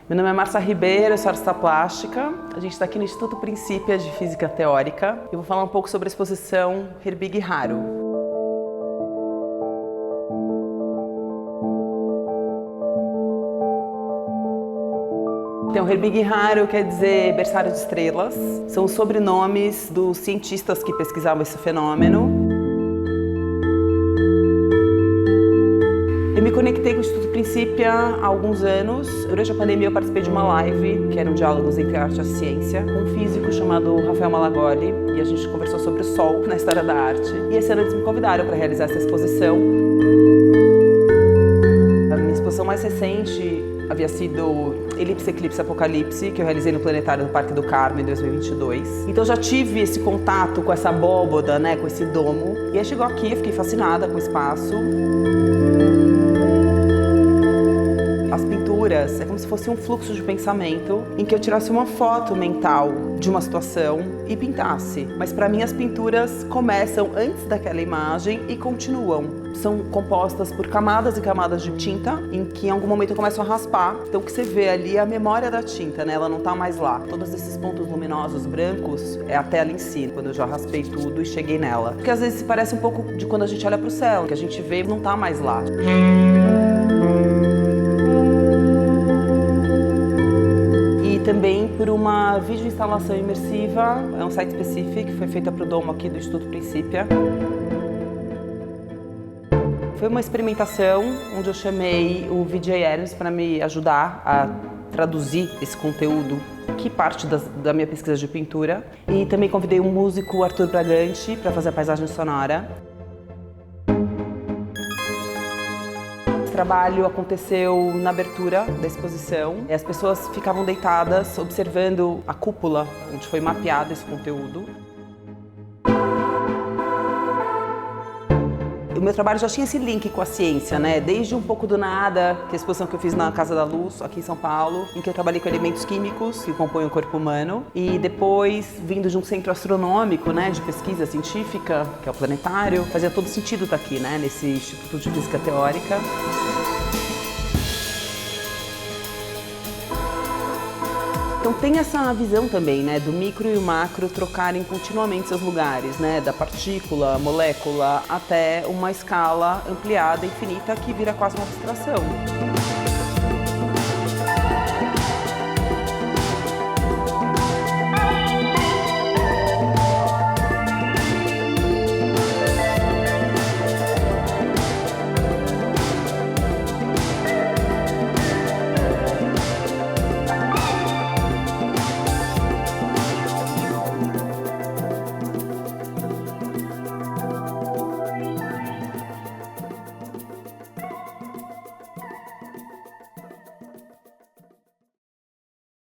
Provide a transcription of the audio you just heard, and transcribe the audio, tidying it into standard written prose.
Meu nome é Marcia Ribeiro, eu sou artista plástica. A gente está aqui no Instituto Princípias de Física Teórica. Eu vou falar um pouco sobre a exposição Herbig Haru. Então, Herbig Haru quer dizer berçário de estrelas. São os sobrenomes dos cientistas que pesquisavam esse fenômeno. Eu me conectei com o Instituto Princípia há alguns anos. Durante a pandemia eu participei de uma live, que eram diálogos entre arte e ciência, com um físico chamado Rafael Malagoli, e a gente conversou sobre o Sol na história da arte. E esse ano eles me convidaram para realizar essa exposição. A minha exposição mais recente havia sido Elipse, Eclipse, Apocalipse, que eu realizei no Planetário do Parque do Carmo em 2022. Então já tive esse contato com essa abóboda, né, com esse domo. E aí chegou aqui, eu fiquei fascinada com o espaço. As pinturas é como se fosse um fluxo de pensamento em que eu tirasse uma foto mental de uma situação e pintasse. Mas para mim as pinturas começam antes daquela imagem e continuam. São compostas por camadas e camadas de tinta em que em algum momento eu começo a raspar. Então o que você vê ali é a memória da tinta, né? Ela não está mais lá. Todos esses pontos luminosos brancos é a tela em si, quando eu já raspei tudo e cheguei nela. Porque às vezes parece um pouco de quando a gente olha para o céu, que a gente vê e não está mais lá. Também por uma videoinstalação imersiva, é um site específico que foi feita para o domo aqui do Instituto Princípia. Foi uma experimentação onde eu chamei o VJ Adams para me ajudar a traduzir esse conteúdo, que parte da minha pesquisa de pintura. E também convidei um músico, Arthur Bragante, para fazer a paisagem sonora. O trabalho aconteceu na abertura da exposição. As pessoas ficavam deitadas observando a cúpula onde foi mapeado esse conteúdo. O meu trabalho já tinha esse link com a ciência, né? Desde um pouco do nada, que é a exposição que eu fiz na Casa da Luz, aqui em São Paulo, em que eu trabalhei com elementos químicos que compõem o corpo humano. E depois, vindo de um centro astronômico, né, de pesquisa científica, que é o Planetário, fazia todo sentido estar aqui, né, nesse Instituto de Física Teórica. Então tem essa visão também, né, do micro e o macro trocarem continuamente seus lugares, né, da partícula, molécula, até uma escala ampliada, infinita, que vira quase uma abstração.